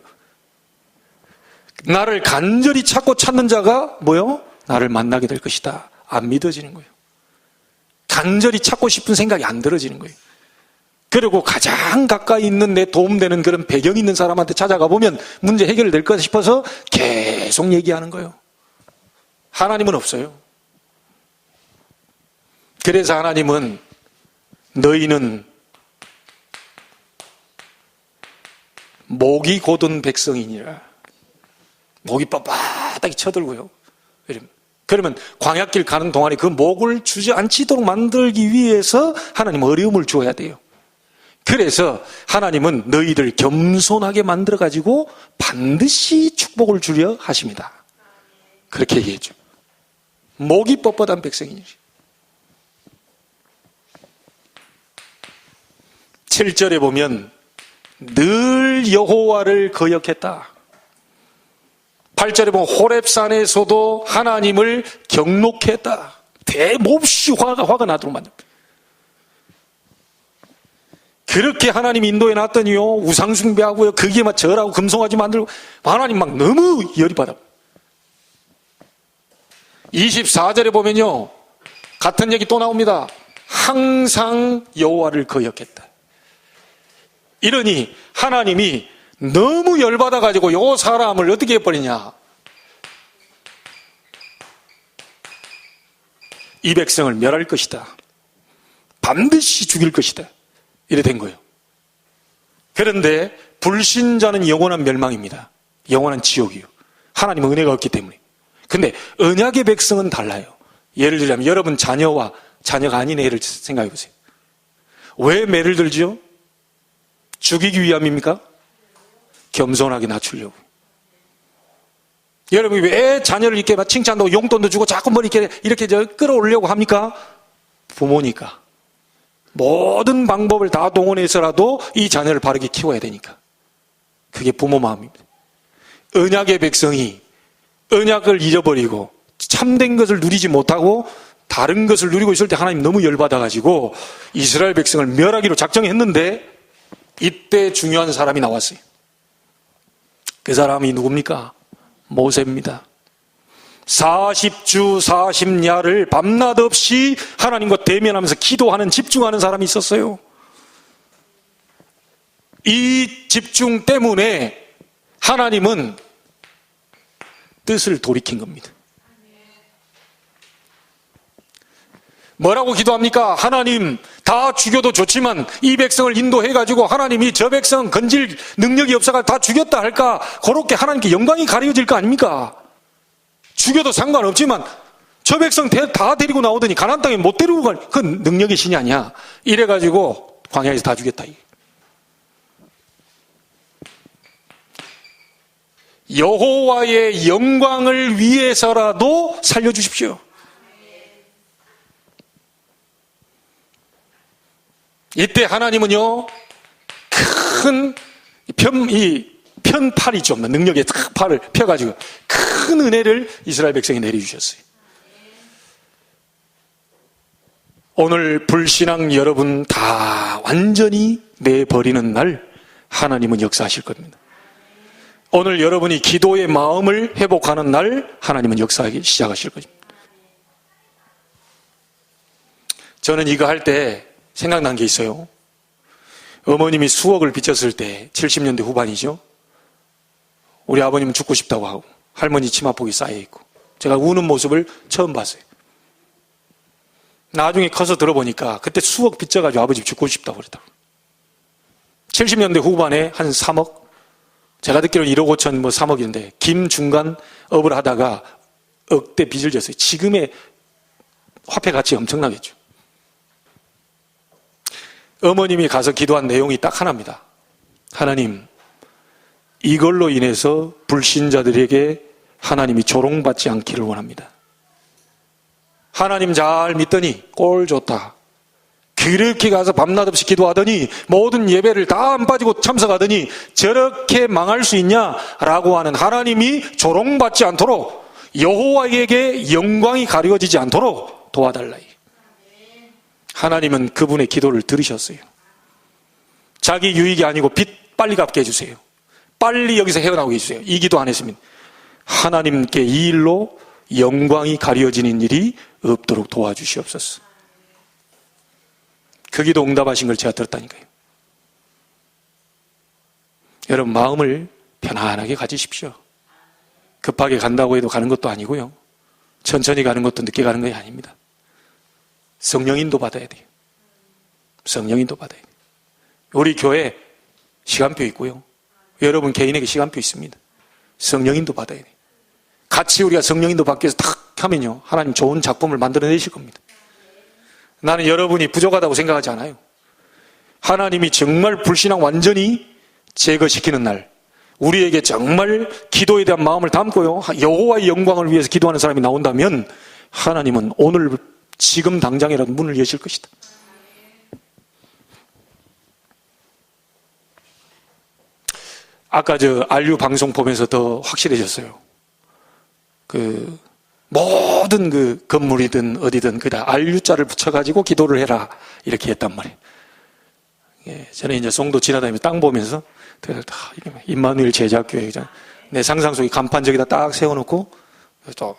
나를 간절히 찾고 찾는 자가 뭐요? 나를 만나게 될 것이다. 안 믿어지는 거예요. 간절히 찾고 싶은 생각이 안 들어지는 거예요. 그리고 가장 가까이 있는 내 도움되는 그런 배경 있는 사람한테 찾아가 보면 문제 해결될 것 싶어서 계속 얘기하는 거예요. 하나님은 없어요. 그래서 하나님은 너희는 목이 곧은 백성이니라. 목이 빳빳하게 쳐들고요. 그러면 광야길 가는 동안에 그 목을 주저앉히도록 만들기 위해서 하나님 어려움을 주어야 돼요. 그래서 하나님은 너희들 겸손하게 만들어가지고 반드시 축복을 주려 하십니다. 그렇게 얘기했죠. 목이 뻣뻣한 백성이니. 7절에 보면 늘 여호와를 거역했다. 8절에 보면 호렙산에서도 하나님을 경록했다. 몹시 화가 나도록 만듭니다. 그렇게 하나님 인도해 놨더니요 우상 숭배하고요 거기에 막 절하고 금송아지 만들고 하나님 막 너무 열이 받아. 24절에 보면요 같은 얘기 또 나옵니다. 항상 여호와를 거역했다. 이러니 하나님이 너무 열받아가지고 요 사람을 어떻게 해버리냐. 이 백성을 멸할 것이다. 반드시 죽일 것이다. 이래 된 거예요. 그런데 불신자는 영원한 멸망입니다. 영원한 지옥이요. 하나님은 은혜가 없기 때문에. 근데 언약의 백성은 달라요. 예를 들자면 여러분 자녀와 자녀가 아닌 애를 생각해 보세요. 왜 매를 들지요? 죽이기 위함입니까? 겸손하게 낮추려고. 여러분이 왜 자녀를 이렇게 막 칭찬도 용돈도 주고 자꾸 뭘 이렇게 끌어올리려고 합니까? 부모니까. 모든 방법을 다 동원해서라도 이 자녀를 바르게 키워야 되니까. 그게 부모 마음입니다. 언약의 백성이 언약을 잊어버리고 참된 것을 누리지 못하고 다른 것을 누리고 있을 때 하나님 너무 열받아가지고 이스라엘 백성을 멸하기로 작정했는데 이때 중요한 사람이 나왔어요. 그 사람이 누굽니까? 모세입니다. 40주 40야를 밤낮 없이 하나님과 대면하면서 기도하는 집중하는 사람이 있었어요. 이 집중 때문에 하나님은 뜻을 돌이킨 겁니다. 뭐라고 기도합니까? 하나님 다 죽여도 좋지만 이 백성을 인도해가지고 하나님이 저 백성 건질 능력이 없어가 다 죽였다 할까? 그렇게 하나님께 영광이 가려질 거 아닙니까? 죽여도 상관없지만 저 백성 다 데리고 나오더니 가나안 땅에 못 데리고 갈 그 능력의 신이 아니야. 이래가지고 광야에서 다 죽였다. 여호와의 영광을 위해서라도 살려주십시오. 이때 하나님은요, 큰 편팔이 좀 능력의 팔을 펴가지고 큰 은혜를 이스라엘 백성에 내려주셨어요. 오늘 불신앙 여러분 다 완전히 내버리는 날 하나님은 역사하실 겁니다. 오늘 여러분이 기도의 마음을 회복하는 날 하나님은 역사하기 시작하실 것입니다. 저는 이거 할 때 생각난 게 있어요. 어머님이 수억을 빚졌을 때 70년대 후반이죠. 우리 아버님은 죽고 싶다고 하고 할머니 치마폭이 쌓여있고 제가 우는 모습을 처음 봤어요. 나중에 커서 들어보니까 그때 수억 빚져가지고 아버지 죽고 싶다고 그랬다고. 70년대 후반에 한 3억, 제가 듣기로는 1억 5천 3억인데 김중간 업을 하다가 억대 빚을 졌어요. 지금의 화폐 가치 엄청나겠죠. 어머님이 가서 기도한 내용이 딱 하나입니다. 하나님, 이걸로 인해서 불신자들에게 하나님이 조롱받지 않기를 원합니다. 하나님 잘 믿더니 꼴 좋다. 그렇게 가서 밤낮 없이 기도하더니 모든 예배를 다 안 빠지고 참석하더니 저렇게 망할 수 있냐라고 하는 하나님이 조롱받지 않도록 여호와에게 영광이 가려지지 않도록 도와달라. 하나님은 그분의 기도를 들으셨어요. 자기 유익이 아니고 빚 빨리 갚게 해주세요. 빨리 여기서 헤어나오게 해주세요. 이 기도 안 했으면 하나님께 이 일로 영광이 가려지는 일이 없도록 도와주시옵소서. 그 기도 응답하신 걸 제가 들었다니까요. 여러분 마음을 편안하게 가지십시오. 급하게 간다고 해도 가는 것도 아니고요. 천천히 가는 것도 늦게 가는 것이 아닙니다. 성령인도 받아야 돼요. 성령인도 받아야 돼요. 우리 교회 시간표 있고요. 여러분 개인에게 시간표 있습니다. 성령인도 받아야 돼요. 같이 우리가 성령인도 받기 위해서 탁 하면요, 하나님 좋은 작품을 만들어내실 겁니다. 나는 여러분이 부족하다고 생각하지 않아요. 하나님이 정말 불신앙 완전히 제거시키는 날, 우리에게 정말 기도에 대한 마음을 담고요, 여호와의 영광을 위해서 기도하는 사람이 나온다면 하나님은 오늘 지금 당장이라도 문을 여실 것이다. 아까 저 RU 방송 보면서 더 확실해졌어요. 모든 건물이든 어디든 그다 RU자를 붙여가지고 기도를 해라 이렇게 했단 말이에요. 예, 저는 이제 송도 지나다니면서 땅 보면서 임마누엘 제자교회 내 상상 속에 간판 저기다 딱 세워놓고 또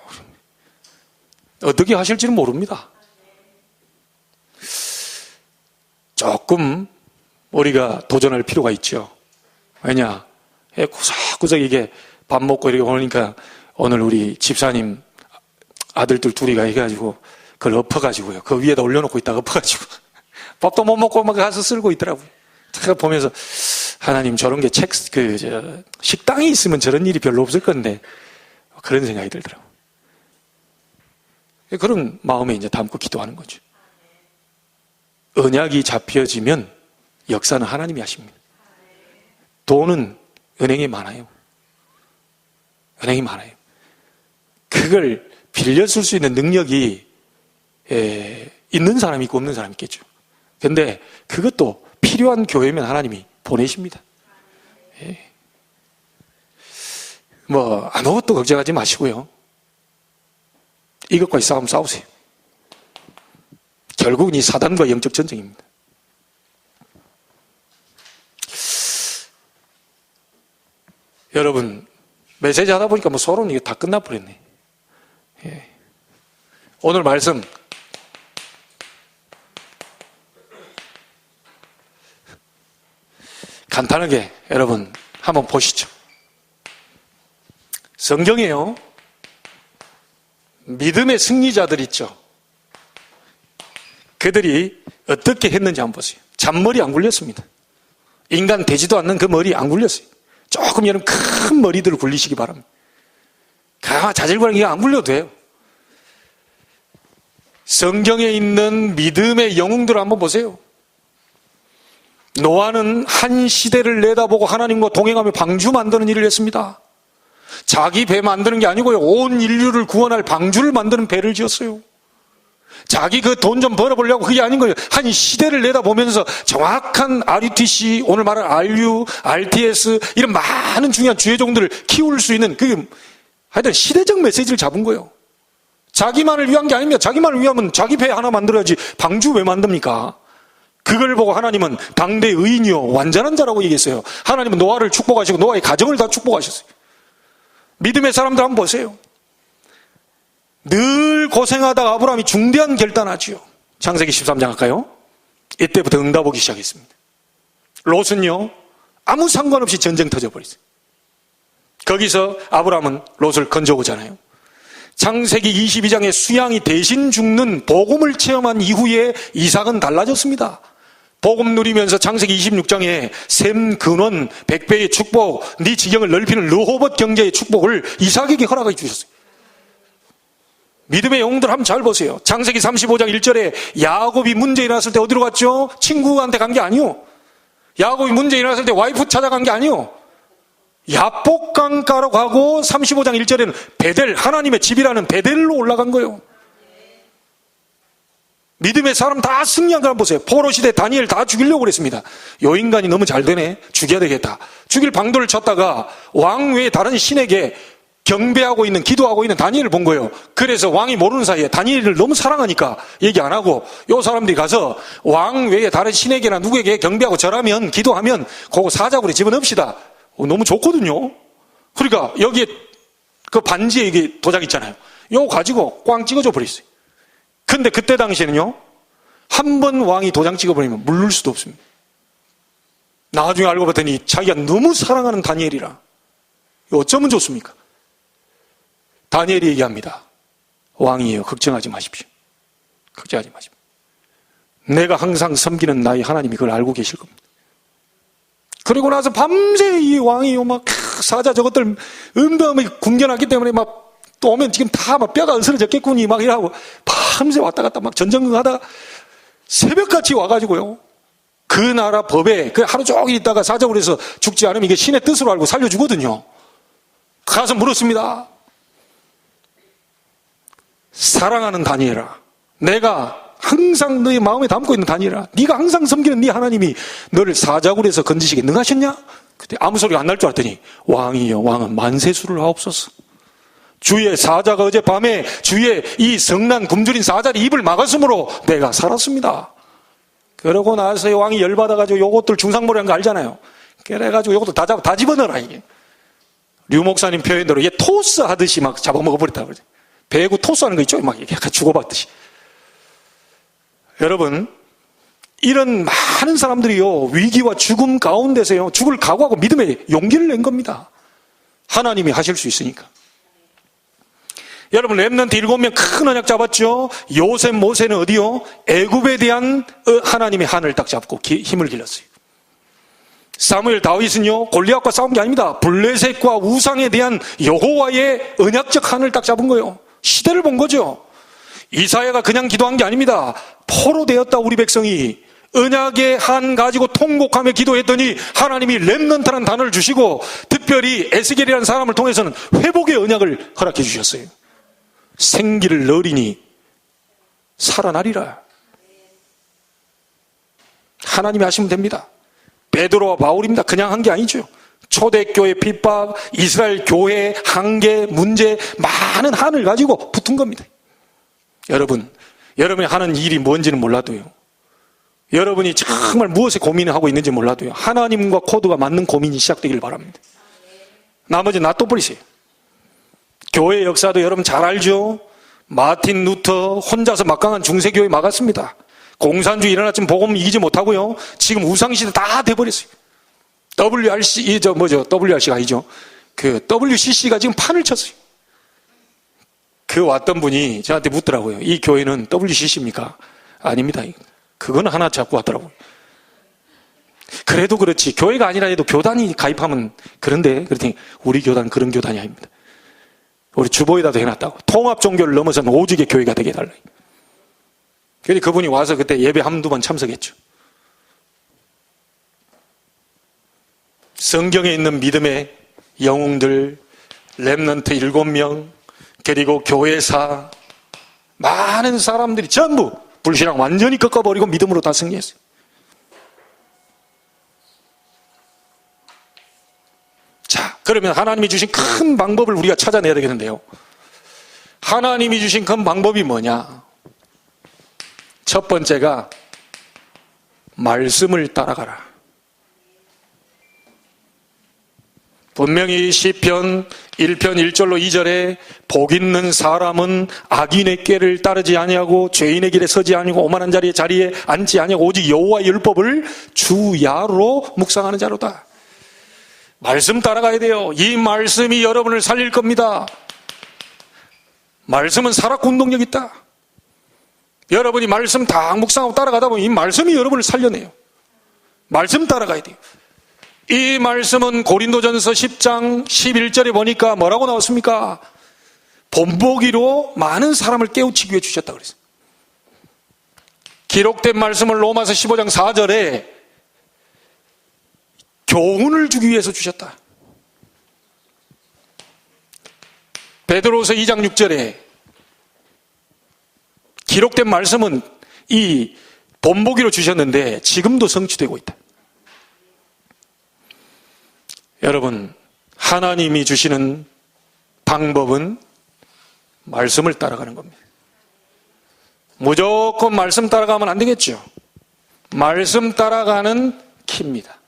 어떻게 하실지는 모릅니다. 조금 우리가 도전할 필요가 있죠. 왜냐? 구석구석 이게 밥 먹고 이렇게 오니까 오늘 우리 집사님 아들들 둘이가 해가지고 그걸 엎어가지고요. 그 위에다 올려놓고 있다가 엎어가지고 밥도 못 먹고 막 가서 쓸고 있더라고요. 제가 보면서 하나님 저런 게 식당에 있으면 저런 일이 별로 없을 건데 그런 생각이 들더라고요. 그런 마음에 이제 담고 기도하는 거죠. 언약이 잡혀지면 역사는 하나님이 하십니다. 돈은 은행에 많아요. 은행이 많아요. 그걸 빌려 쓸 수 있는 능력이 있는 사람이 있고 없는 사람이 있겠죠. 그런데 그것도 필요한 교회면 하나님이 보내십니다. 아무것도 걱정하지 마시고요. 이것과의 싸움 싸우세요. 결국은 이 사단과 영적 전쟁입니다. 여러분, 메시지 하다 보니까 서로는 이게 다 끝나버렸네. 오늘 말씀 간단하게 여러분 한번 보시죠. 성경에요, 믿음의 승리자들 있죠. 그들이 어떻게 했는지 한번 보세요. 잔머리 안 굴렸습니다. 인간 되지도 않는 그 머리 안 굴렸어요. 조금 여러분 큰 머리들을 굴리시기 바랍니다. 자질구레한 게 안 굴려도 돼요. 성경에 있는 믿음의 영웅들을 한번 보세요. 노아는 한 시대를 내다보고 하나님과 동행하며 방주 만드는 일을 했습니다. 자기 배 만드는 게 아니고요, 온 인류를 구원할 방주를 만드는 배를 지었어요. 자기 그 돈 좀 벌어보려고 그게 아닌 거예요. 한 시대를 내다보면서 정확한 RUTC, 오늘 말하는 RU, RTS 이런 많은 중요한 주의종들을 키울 수 있는 하여튼 시대적 메시지를 잡은 거예요. 자기만을 위한 게 아닙니다. 자기만을 위하면 자기 배 하나 만들어야지 방주 왜 만듭니까? 그걸 보고 하나님은 당대 의인이요 완전한 자라고 얘기했어요. 하나님은 노아를 축복하시고 노아의 가정을 다 축복하셨어요. 믿음의 사람들 한번 보세요. 늘 고생하다가 아브라함이 중대한 결단하지요. 창세기 13장 할까요? 이때부터 응답 오기 시작했습니다. 롯은요, 아무 상관없이 전쟁 터져버렸어요. 거기서 아브라함은 롯을 건져오잖아요. 창세기 22장에 수양이 대신 죽는 복음을 체험한 이후에 이삭은 달라졌습니다. 복음 누리면서 창세기 26장에 셈 근원 100배의 축복, 네 지경을 넓히는 르호봇 경제의 축복을 이삭에게 허락해 주셨어요. 믿음의 영웅들 한번 잘 보세요. 창세기 35장 1절에 야곱이 문제 일어났을 때 어디로 갔죠? 친구한테 간 게 아니요. 야곱이 문제 일어났을 때 와이프 찾아간 게 아니요. 야복강가로 가고 35장 1절에는 베델, 하나님의 집이라는 베델로 올라간 거예요. 믿음의 사람 다 승리한 거 한번 보세요. 포로 시대 다니엘 다 죽이려고 그랬습니다. 요 인간이 너무 잘 되네, 죽여야 되겠다. 죽일 방도를 쳤다가 왕 외에 다른 신에게 경배하고 있는, 기도하고 있는 다니엘을 본 거예요. 그래서 왕이 모르는 사이에 다니엘을 너무 사랑하니까 얘기 안 하고 요 사람들이 가서 왕 외에 다른 신에게나 누구에게 경배하고 절하면, 기도하면 그거 사자굴에 집어넣읍시다. 너무 좋거든요. 그러니까 여기에 그 반지에 이게 도장 있잖아요. 요거 가지고 꽝 찍어줘 버렸어요. 근데 그때 당시에는요, 한 번 왕이 도장 찍어버리면 물를 수도 없습니다. 나중에 알고 봤더니 자기가 너무 사랑하는 다니엘이라. 어쩌면 좋습니까? 다니엘이 얘기합니다. 왕이에요. 걱정하지 마십시오. 걱정하지 마십시오. 내가 항상 섬기는 나의 하나님이 그걸 알고 계실 겁니다. 그리고 나서 밤새 이 왕이요, 사자 저것들 은범이 굶겨놨기 때문에 또 오면 지금 다 뼈가 으스러졌겠구니 이러고 밤새 왔다 갔다 전쟁 하다가 새벽같이 와가지고요, 그 나라 법에 하루 종일 있다가 사자굴에서 죽지 않으면 이게 신의 뜻으로 알고 살려주거든요. 가서 물었습니다. 사랑하는 다니엘아, 내가 항상 너의 마음에 담고 있는 다니엘아, 네가 항상 섬기는 네 하나님이 너를 사자굴에서 건지시게 능하셨냐? 그때 아무 소리가 안 날 줄 알았더니 왕이여, 왕은 만세수를 하옵소서. 주의 사자가 어젯밤에 주의 이 성난 굶주린 사자의 입을 막았으므로 내가 살았습니다. 그러고 나서 왕이 열받아가지고 요것들 중상모리한 거 알잖아요. 그래가지고 요것도 다 집어넣어라. 이게 류 목사님 표현대로 얘 토스 하듯이 잡아먹어버렸다 그러죠. 배구 토스하는 거 있죠? 약간 주고받듯이. 여러분, 이런 많은 사람들이요, 위기와 죽음 가운데서요, 죽을 각오하고 믿음의 용기를 낸 겁니다. 하나님이 하실 수 있으니까. 여러분 렘넌트 7명 큰 언약 잡았죠. 요셉 모세는 어디요? 애굽에 대한 하나님의 한을 딱 잡고 힘을 길렀어요. 사무엘 다윗은요, 골리앗과 싸운 게 아닙니다. 블레셋과 우상에 대한 여호와의 언약적 한을 딱 잡은 거예요. 시대를 본 거죠. 이사야가 그냥 기도한 게 아닙니다. 포로되었다 우리 백성이. 언약의 한 가지고 통곡하며 기도했더니 하나님이 렘넌트라는 단어를 주시고 특별히 에스겔이라는 사람을 통해서는 회복의 언약을 허락해 주셨어요. 생기를 넣으리니 살아나리라. 하나님이 하시면 됩니다. 베드로와 바울입니다. 그냥 한 게 아니죠. 초대교회 핍박, 이스라엘 교회 한계, 문제, 많은 한을 가지고 붙은 겁니다. 여러분이 하는 일이 뭔지는 몰라도요, 여러분이 정말 무엇에 고민을 하고 있는지 몰라도요, 하나님과 코드가 맞는 고민이 시작되기를 바랍니다. 나머지 놔둬버리세요. 교회 역사도 여러분 잘 알죠? 마틴 루터 혼자서 막강한 중세교회 막았습니다. 공산주의 일어났지만 복음 이기지 못하고요, 지금 우상시대 다 돼버렸어요. WRC가 아니죠. WCC가 지금 판을 쳤어요. 왔던 분이 저한테 묻더라고요. 이 교회는 WCC입니까? 아닙니다. 그거는 하나 잡고 왔더라고요. 그래도 그렇지, 교회가 아니라 해도 교단이 가입하면 그런데, 그랬더니 우리 교단은 그런 교단이 아닙니다. 우리 주보에다도 해놨다고. 통합 종교를 넘어서는 오직의 교회가 되게 해달라. 그래서 그분이 와서 그때 예배 한두 번 참석했죠. 성경에 있는 믿음의 영웅들, 렘넌트 7명, 그리고 교회사, 많은 사람들이 전부 불신앙 완전히 꺾어버리고 믿음으로 다 승리했어요. 자, 그러면 하나님이 주신 큰 방법을 우리가 찾아내야 되겠는데요. 하나님이 주신 큰 방법이 뭐냐? 첫 번째가 말씀을 따라가라. 분명히 시편 1편 1절로 2절에 복 있는 사람은 악인의 꾀를 따르지 아니하고 죄인의 길에 서지 아니하고 오만한 자리에 앉지 아니하고 오직 여호와의 율법을 주야로 묵상하는 자로다. 말씀 따라가야 돼요. 이 말씀이 여러분을 살릴 겁니다. 말씀은 살아있고 운동력 있다. 여러분이 말씀 다 묵상하고 따라가다 보면 이 말씀이 여러분을 살려내요. 말씀 따라가야 돼요. 이 말씀은 고린도전서 10장 11절에 보니까 뭐라고 나왔습니까? 본보기로 많은 사람을 깨우치기 위해 주셨다 그랬어요. 기록된 말씀을 로마서 15장 4절에 교훈을 주기 위해서 주셨다. 베드로서 2장 6절에 기록된 말씀은 이 본보기로 주셨는데 지금도 성취되고 있다. 여러분, 하나님이 주시는 방법은 말씀을 따라가는 겁니다. 무조건 말씀 따라가면 안 되겠죠. 말씀 따라가는 키입니다.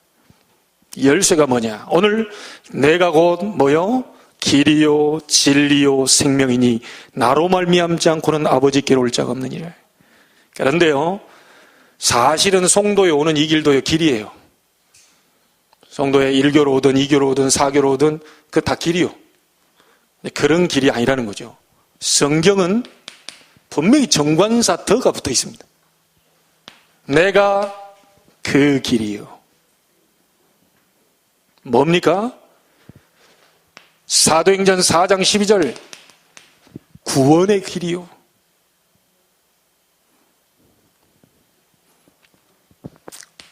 열쇠가 뭐냐? 오늘 내가 곧 뭐요? 길이요 진리요 생명이니 나로 말미암지 않고는 아버지께로 올 자가 없느니라. 그런데요, 사실은 송도에 오는 이 길도요 길이에요. 송도에 1교로 오든 2교로 오든 4교로 오든 그 다 길이요. 그런 길이 아니라는 거죠. 성경은 분명히 정관사 더가 붙어 있습니다. 내가 그 길이요. 뭡니까? 사도행전 4장 12절 구원의 길이요.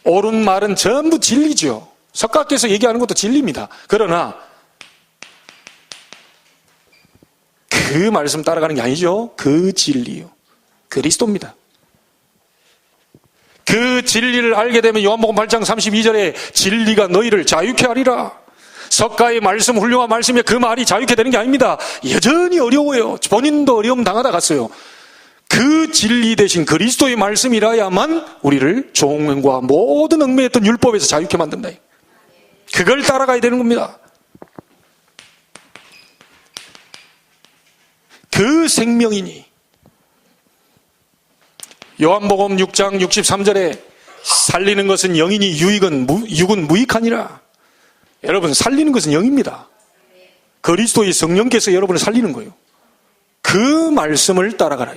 옳은 말은 전부 진리죠. 석가께서 얘기하는 것도 진리입니다. 그러나 그 말씀 따라가는 게 아니죠. 그 진리요. 그리스도입니다. 그 진리를 알게 되면 요한복음 8장 32절에 진리가 너희를 자유케 하리라. 석가의 말씀, 훌륭한 말씀에 그 말이 자유케 되는 게 아닙니다. 여전히 어려워요. 본인도 어려움 당하다 갔어요. 그 진리 대신 그리스도의 말씀이라야만 우리를 종과 모든 얽매였던 율법에서 자유케 만든다. 그걸 따라가야 되는 겁니다. 그 생명이니. 요한복음 6장 63절에 살리는 것은 영이니 육은 무익하니라. 여러분, 살리는 것은 영입니다. 그리스도의 성령께서 여러분을 살리는 거예요. 그 말씀을 따라가라.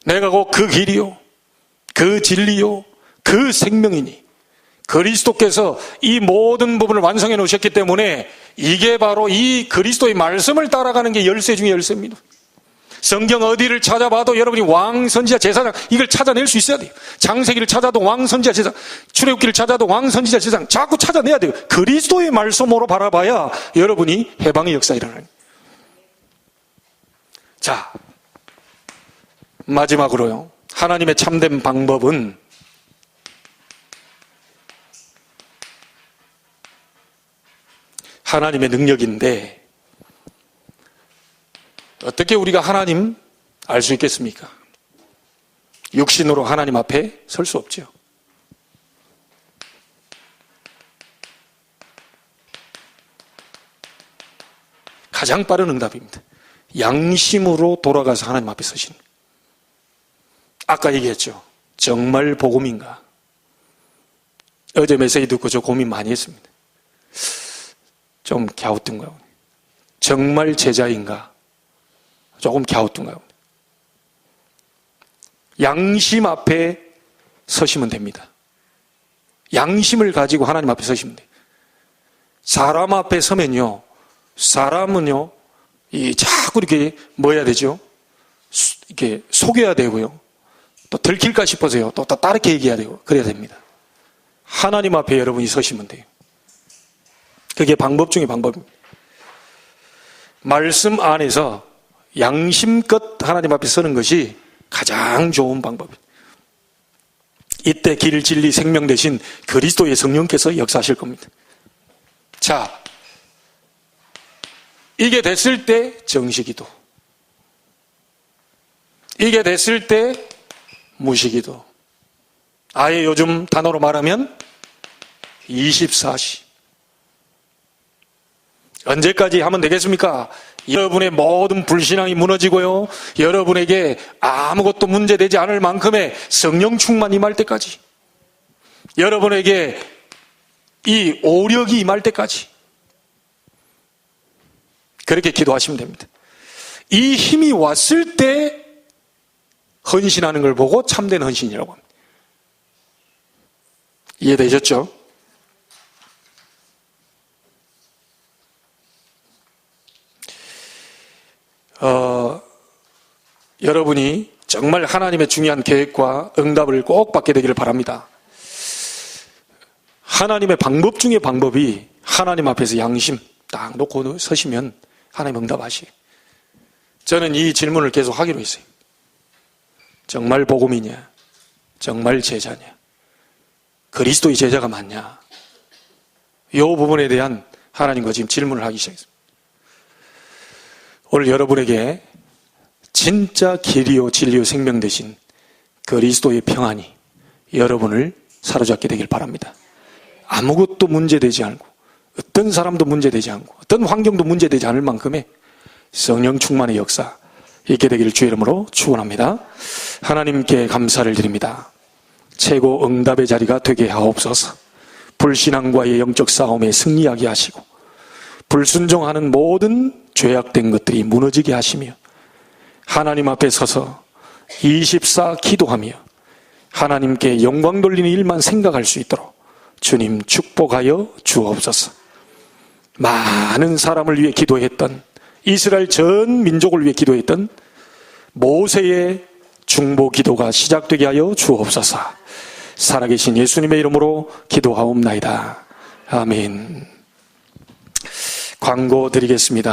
내가 곧 그 길이요, 그 진리요, 그 생명이니 그리스도께서 이 모든 부분을 완성해 놓으셨기 때문에 이게 바로 이 그리스도의 말씀을 따라가는 게 열쇠 중에 열쇠입니다. 성경 어디를 찾아봐도 여러분이 왕, 선지자, 제사장 이걸 찾아낼 수 있어야 돼요. 창세기를 찾아도 왕, 선지자, 제사장, 출애굽기를 찾아도 왕, 선지자, 제사장 자꾸 찾아내야 돼요. 그리스도의 말씀으로 바라봐야 여러분이 해방의 역사 일어나요. 자, 마지막으로요. 하나님의 참된 방법은 하나님의 능력인데 어떻게 우리가 하나님 알 수 있겠습니까? 육신으로 하나님 앞에 설 수 없죠. 가장 빠른 응답입니다. 양심으로 돌아가서 하나님 앞에 서시는. 아까 얘기했죠. 정말 복음인가? 어제 메시지 듣고 저 고민 많이 했습니다. 좀 갸우뚱가요? 정말 제자인가? 조금 갸우뚱가요? 양심 앞에 서시면 됩니다. 양심을 가지고 하나님 앞에 서시면 돼요. 사람 앞에 서면요, 사람은요, 자꾸 이렇게 뭐 해야 되죠? 이렇게 속여야 되고요. 또 들킬까 싶어서요. 또 다르게 얘기해야 되고, 그래야 됩니다. 하나님 앞에 여러분이 서시면 돼요. 그게 방법 중에 방법입니다. 말씀 안에서 양심껏 하나님 앞에 서는 것이 가장 좋은 방법입니다. 이때 길, 진리, 생명 되신 그리스도의 성령께서 역사하실 겁니다. 자, 이게 됐을 때 정시기도, 이게 됐을 때 무시기도, 아예 요즘 단어로 말하면 24시. 언제까지 하면 되겠습니까? 여러분의 모든 불신앙이 무너지고요, 여러분에게 아무것도 문제되지 않을 만큼의 성령 충만 임할 때까지, 여러분에게 이 오력이 임할 때까지 그렇게 기도하시면 됩니다. 이 힘이 왔을 때 헌신하는 걸 보고 참된 헌신이라고 합니다. 이해되셨죠? 여러분이 정말 하나님의 중요한 계획과 응답을 꼭 받게 되기를 바랍니다. 하나님의 방법 중에 방법이 하나님 앞에서 양심 딱 놓고 서시면 하나님 응답하시요. 저는 이 질문을 계속 하기로 했어요. 정말 복음이냐? 정말 제자냐? 그리스도의 제자가 맞냐? 이 부분에 대한 하나님과 지금 질문을 하기 시작했습니다. 오늘 여러분에게 진짜 길이요 진리요 생명 되신 그리스도의 평안이 여러분을 사로잡게 되길 바랍니다. 아무것도 문제되지 않고, 어떤 사람도 문제되지 않고, 어떤 환경도 문제되지 않을 만큼의 성령 충만의 역사 있게 되기를 주의 이름으로 축원합니다. 하나님께 감사를 드립니다. 최고 응답의 자리가 되게 하옵소서. 불신앙과의 영적 싸움에 승리하게 하시고, 불순종하는 모든 죄악된 것들이 무너지게 하시며, 하나님 앞에 서서 24 기도하며 하나님께 영광 돌리는 일만 생각할 수 있도록 주님 축복하여 주옵소서. 많은 사람을 위해 기도했던, 이스라엘 전 민족을 위해 기도했던 모세의 중보 기도가 시작되게 하여 주옵소서. 살아계신 예수님의 이름으로 기도하옵나이다. 아멘. 광고 드리겠습니다.